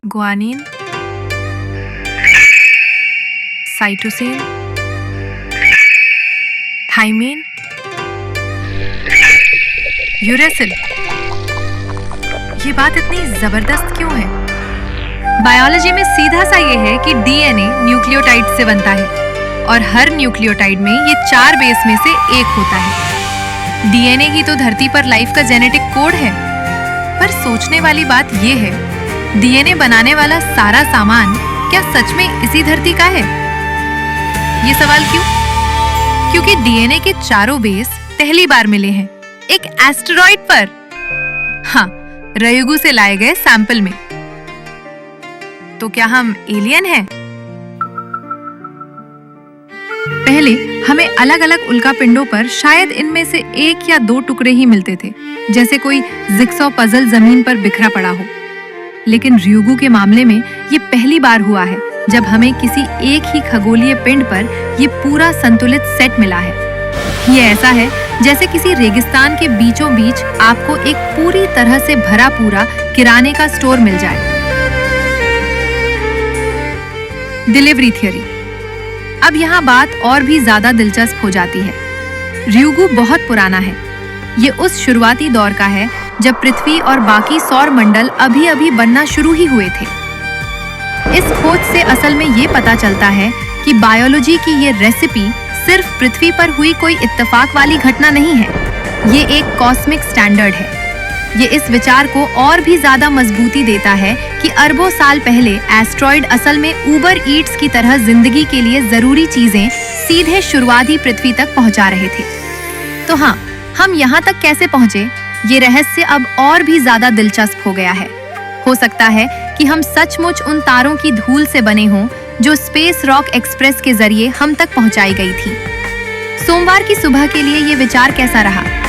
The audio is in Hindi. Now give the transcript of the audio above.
Guanine, cytosine, thymine, uracil. ये बात इतनी जबरदस्त क्यों है? बायोलॉजी में सीधा सा ये है कि डीएनए न्यूक्लियोटाइड से बनता है और हर न्यूक्लियोटाइड में ये 4 बेस में से एक होता है। डीएनए ही तो धरती पर लाइफ का जेनेटिक कोड है। पर सोचने वाली बात ये है, डीएनए बनाने वाला सारा सामान क्या सच में इसी धरती का है? ये सवाल क्यों? क्योंकि डीएनए के चारों बेस पहली बार मिले हैं एक एस्टेरॉइड पर। हाँ, रयुगु से लाए गए सैंपल में। तो क्या हम एलियन हैं? पहले हमें अलग अलग उल्कापिंडों पर शायद इनमें से 1 या 2 टुकड़े ही मिलते थे, जैसे कोई जिगसॉ पजल जमीन पर बिखरा पड़ा हो। लेकिन ryugu के मामले में ये पहली बार हुआ है जब हमें किसी एक ही खगोलीय पिंड पर ये पूरा संतुलित सेट मिला है। ये ऐसा है जैसे किसी रेगिस्तान के बीचों बीच आपको एक पूरी तरह से भरा पूरा किराने का स्टोर मिल जाए। Delivery theory. अब यहाँ बात और भी ज्यादा दिलचस्प हो जाती है। ryugu बहुत पुराना है। ये उस शुरुआती दौर का है जब पृथ्वी और बाकी सौर मंडल अभी-अभी बनना शुरू ही हुए थे। इस खोज से असल में ये पता चलता है कि बायोलॉजी की ये रेसिपी सिर्फ पृथ्वी पर हुई कोई इत्तेफाक वाली घटना नहीं है। ये एक कॉस्मिक स्टैंडर्ड है। ये इस विचार को और भी ज्यादा मजबूती देता है कि अरबों साल पहले एस्ट्रॉइड असल में उबर ईट्स की तरह जिंदगी के लिए जरूरी चीजें सीधे शुरुआती पृथ्वी तक पहुंचा रहे थे। तो हाँ, हम यहाँ तक कैसे पहुंचे, ये रहस्य अब और भी ज्यादा दिलचस्प हो गया है। हो सकता है कि हम सचमुच उन तारों की धूल से बने हों जो स्पेस रॉक एक्सप्रेस के जरिए हम तक पहुंचाई गई थी। सोमवार की सुबह के लिए ये विचार कैसा रहा?